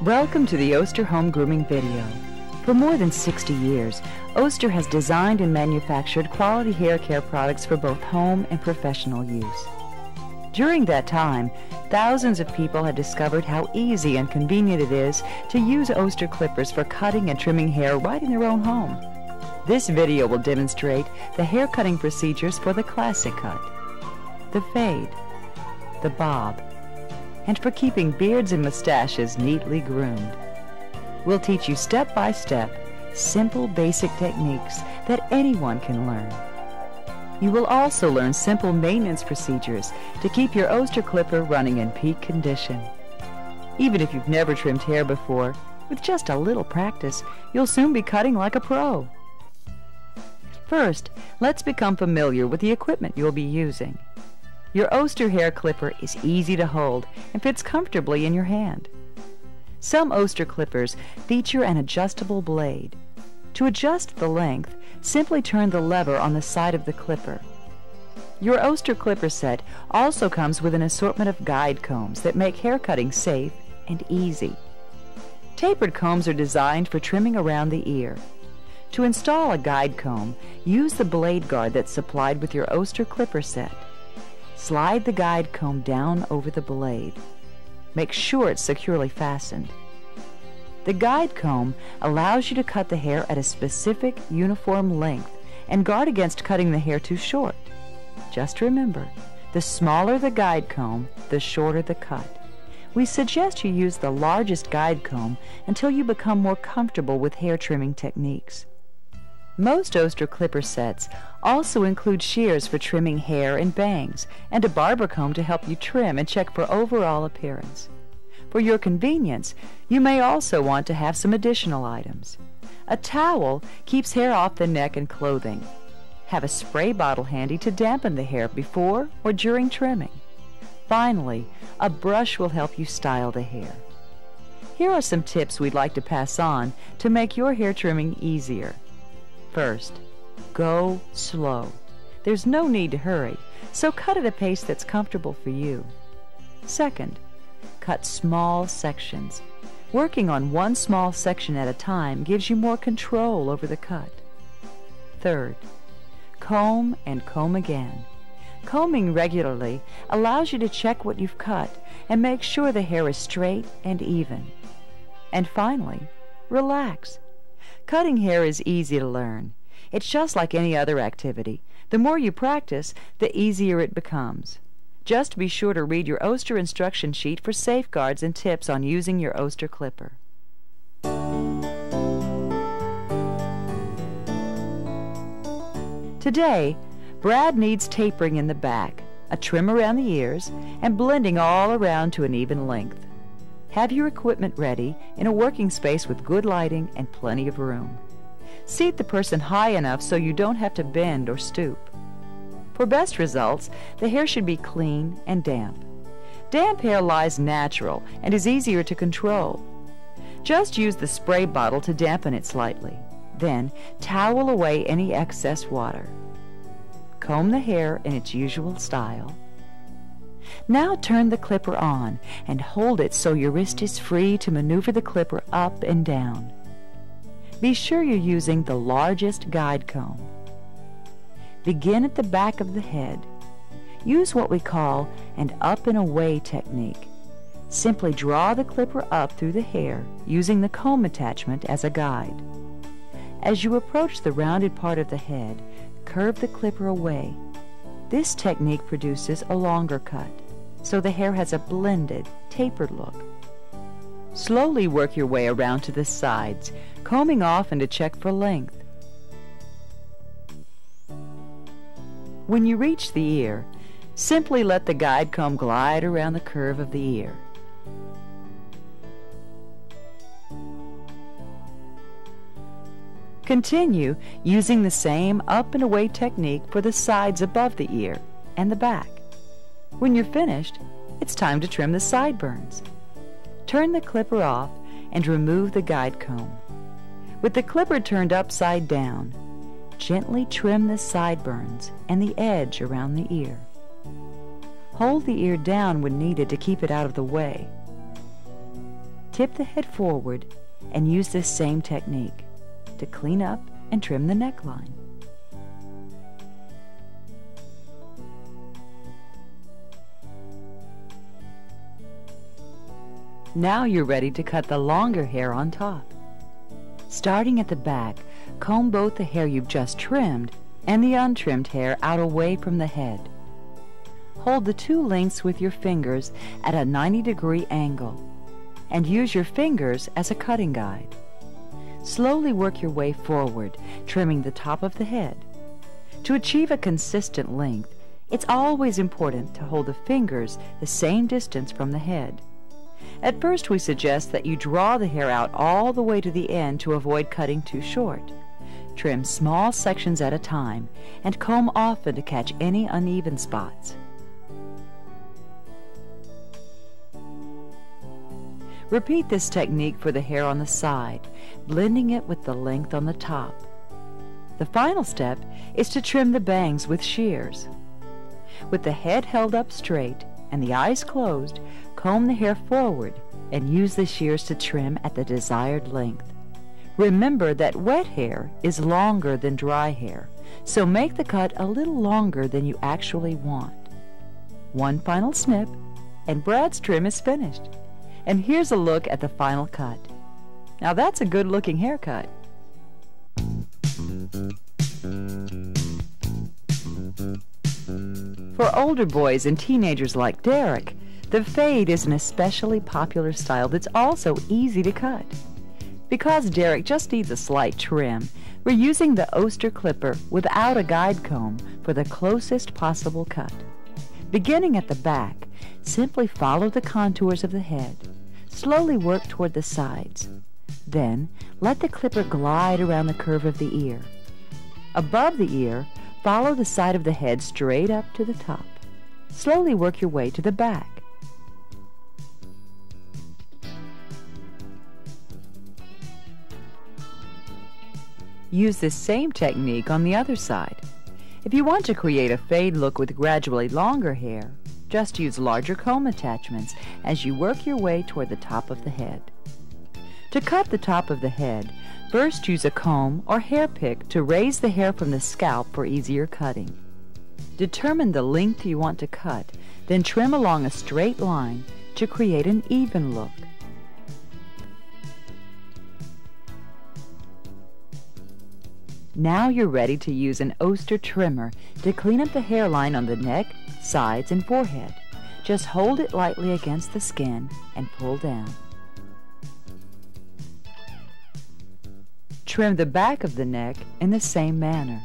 Welcome to the Oster Home Grooming video. For more than 60 years, Oster has designed and manufactured quality hair care products for both home and professional use. During that time, thousands of people had discovered how easy and convenient it is to use Oster clippers for cutting and trimming hair right in their own home. This video will demonstrate the hair cutting procedures for the classic cut, the fade, the bob, and for keeping beards and mustaches neatly groomed. We'll teach you step-by-step, simple basic techniques that anyone can learn. You will also learn simple maintenance procedures to keep your Oster clipper running in peak condition. Even if you've never trimmed hair before, with just a little practice, you'll soon be cutting like a pro. First, let's become familiar with the equipment you'll be using. Your Oster hair clipper is easy to hold and fits comfortably in your hand. Some Oster clippers feature an adjustable blade. To adjust the length, simply turn the lever on the side of the clipper. Your Oster clipper set also comes with an assortment of guide combs that make hair cutting safe and easy. Tapered combs are designed for trimming around the ear. To install a guide comb, use the blade guard that's supplied with your Oster clipper set. Slide the guide comb down over the blade. Make sure it's securely fastened. The guide comb allows you to cut the hair at a specific uniform length and guard against cutting the hair too short. Just remember, the smaller the guide comb, the shorter the cut. We suggest you use the largest guide comb until you become more comfortable with hair trimming techniques. Most Oster clipper sets also include shears for trimming hair and bangs, and a barber comb to help you trim and check for overall appearance. For your convenience, you may also want to have some additional items. A towel keeps hair off the neck and clothing. Have a spray bottle handy to dampen the hair before or during trimming. Finally, a brush will help you style the hair. Here are some tips we'd like to pass on to make your hair trimming easier. First, go slow. There's no need to hurry, so cut at a pace that's comfortable for you. Second, cut small sections. Working on one small section at a time gives you more control over the cut. Third, comb and comb again. Combing regularly allows you to check what you've cut and make sure the hair is straight and even. And finally, relax. Cutting hair is easy to learn. It's just like any other activity. The more you practice, the easier it becomes. Just be sure to read your Oster instruction sheet for safeguards and tips on using your Oster clipper. Today, Brad needs tapering in the back, a trim around the ears, and blending all around to an even length. Have your equipment ready in a working space with good lighting and plenty of room. Seat the person high enough so you don't have to bend or stoop. For best results, the hair should be clean and damp. Damp hair lies natural and is easier to control. Just use the spray bottle to dampen it slightly. Then, towel away any excess water. Comb the hair in its usual style. Now turn the clipper on and hold it so your wrist is free to maneuver the clipper up and down. Be sure you're using the largest guide comb. Begin at the back of the head. Use what we call an up and away technique. Simply draw the clipper up through the hair using the comb attachment as a guide. As you approach the rounded part of the head, curve the clipper away. This technique produces a longer cut, so the hair has a blended, tapered look. Slowly work your way around to the sides, combing often to check for length. When you reach the ear, simply let the guide comb glide around the curve of the ear. Continue using the same up and away technique for the sides above the ear and the back. When you're finished, it's time to trim the sideburns. Turn the clipper off and remove the guide comb. With the clipper turned upside down, gently trim the sideburns and the edge around the ear. Hold the ear down when needed to keep it out of the way. Tip the head forward and use this same technique to clean up and trim the neckline. Now you're ready to cut the longer hair on top. Starting at the back, comb both the hair you've just trimmed and the untrimmed hair out away from the head. Hold the two lengths with your fingers at a 90-degree angle and use your fingers as a cutting guide. Slowly work your way forward, trimming the top of the head. To achieve a consistent length, it's always important to hold the fingers the same distance from the head. At first, we suggest that you draw the hair out all the way to the end to avoid cutting too short. Trim small sections at a time and comb often to catch any uneven spots. Repeat this technique for the hair on the side, blending it with the length on the top. The final step is to trim the bangs with shears. With the head held up straight and the eyes closed, comb the hair forward and use the shears to trim at the desired length. Remember that wet hair is longer than dry hair, so make the cut a little longer than you actually want. One final snip, and Brad's trim is finished. And here's a look at the final cut. Now that's a good-looking haircut. For older boys and teenagers like Derek, the fade is an especially popular style that's also easy to cut. Because Derek just needs a slight trim, we're using the Oster clipper without a guide comb for the closest possible cut. Beginning at the back, simply follow the contours of the head. Slowly work toward the sides. Then, let the clipper glide around the curve of the ear. Above the ear, follow the side of the head straight up to the top. Slowly work your way to the back. Use this same technique on the other side. If you want to create a fade look with gradually longer hair, just use larger comb attachments as you work your way toward the top of the head. To cut the top of the head, first use a comb or hair pick to raise the hair from the scalp for easier cutting. Determine the length you want to cut, then trim along a straight line to create an even look. Now you're ready to use an Oster trimmer to clean up the hairline on the neck, sides, and forehead. Just hold it lightly against the skin and pull down. Trim the back of the neck in the same manner.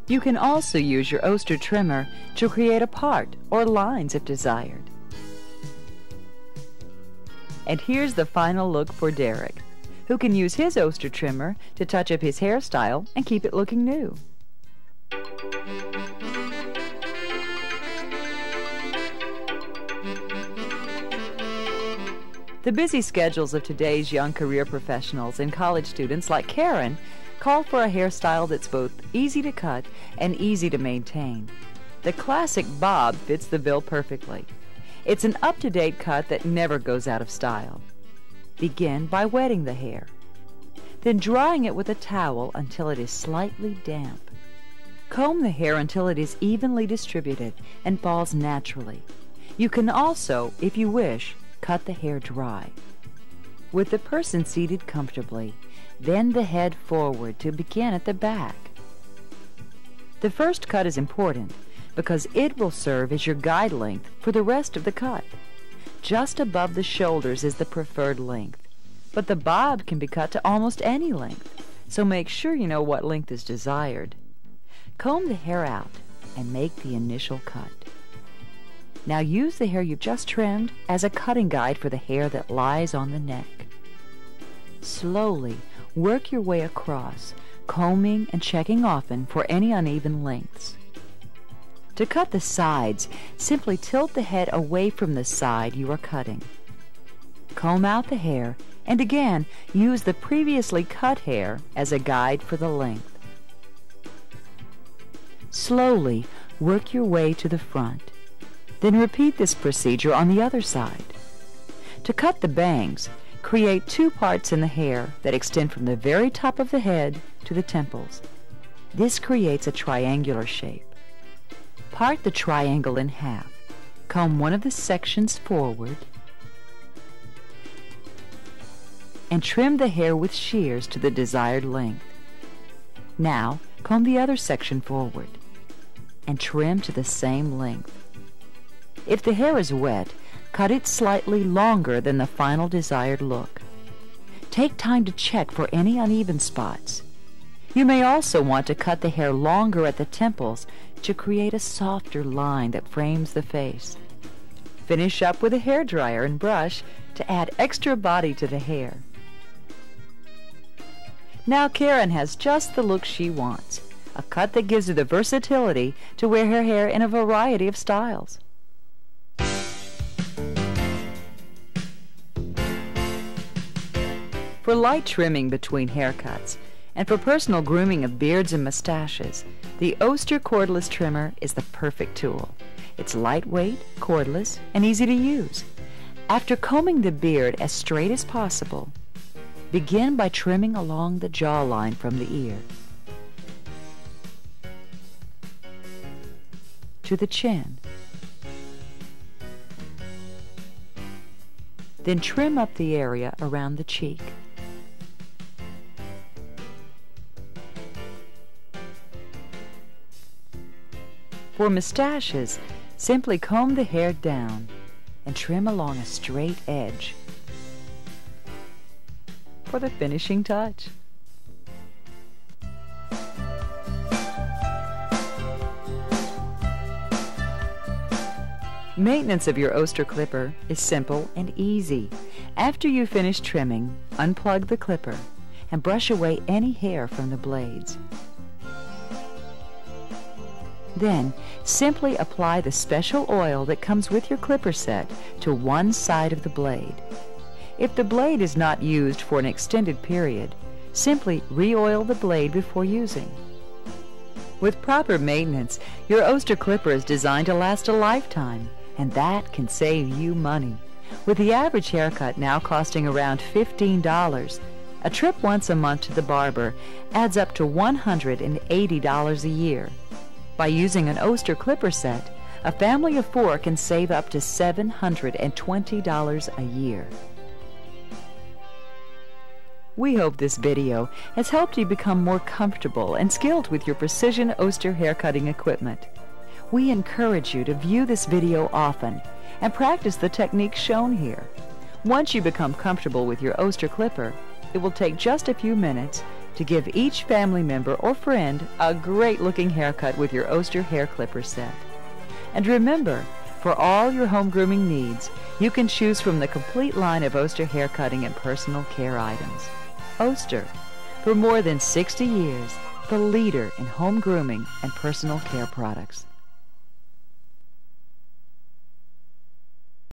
You can also use your Oster trimmer to create a part or lines if desired. And here's the final look for Derek, who can use his Oster trimmer to touch up his hairstyle and keep it looking new. The busy schedules of today's young career professionals and college students like Karen call for a hairstyle that's both easy to cut and easy to maintain. The classic bob fits the bill perfectly. It's an up-to-date cut that never goes out of style. Begin by wetting the hair, then drying it with a towel until it is slightly damp. Comb the hair until it is evenly distributed and falls naturally. You can also, if you wish, cut the hair dry. With the person seated comfortably, bend the head forward to begin at the back. The first cut is important because it will serve as your guide length for the rest of the cut. Just above the shoulders is the preferred length, but the bob can be cut to almost any length, so make sure you know what length is desired. Comb the hair out and make the initial cut. Now use the hair you've just trimmed as a cutting guide for the hair that lies on the neck. Slowly work your way across, combing and checking often for any uneven lengths. To cut the sides, simply tilt the head away from the side you are cutting. Comb out the hair and again use the previously cut hair as a guide for the length. Slowly work your way to the front. Then repeat this procedure on the other side. To cut the bangs, create two parts in the hair that extend from the very top of the head to the temples. This creates a triangular shape. Part the triangle in half. Comb one of the sections forward and trim the hair with shears to the desired length. Now, comb the other section forward and trim to the same length. If the hair is wet, cut it slightly longer than the final desired look. Take time to check for any uneven spots. You may also want to cut the hair longer at the temples to create a softer line that frames the face. Finish up with a hairdryer and brush to add extra body to the hair. Now Karen has just the look she wants, a cut that gives her the versatility to wear her hair in a variety of styles. For light trimming between haircuts and for personal grooming of beards and mustaches, the Oster cordless trimmer is the perfect tool. It's lightweight, cordless, and easy to use. After combing the beard as straight as possible, begin by trimming along the jawline from the ear to the chin. Then trim up the area around the cheek. For mustaches, simply comb the hair down and trim along a straight edge for the finishing touch. Maintenance of your Oster clipper is simple and easy. After you finish trimming, unplug the clipper and brush away any hair from the blades. Then, simply apply the special oil that comes with your clipper set to one side of the blade. If the blade is not used for an extended period, simply re-oil the blade before using. With proper maintenance, your Oster clipper is designed to last a lifetime, and that can save you money. With the average haircut now costing around $15, a trip once a month to the barber adds up to $180 a year. By using an Oster clipper set, a family of 4 can save up to $720 a year. We hope this video has helped you become more comfortable and skilled with your precision Oster haircutting equipment. We encourage you to view this video often and practice the techniques shown here. Once you become comfortable with your Oster clipper, it will take just a few minutes to give each family member or friend a great-looking haircut with your Oster hair clipper set. And remember, for all your home grooming needs, you can choose from the complete line of Oster haircutting and personal care items. Oster, for more than 60 years, the leader in home grooming and personal care products.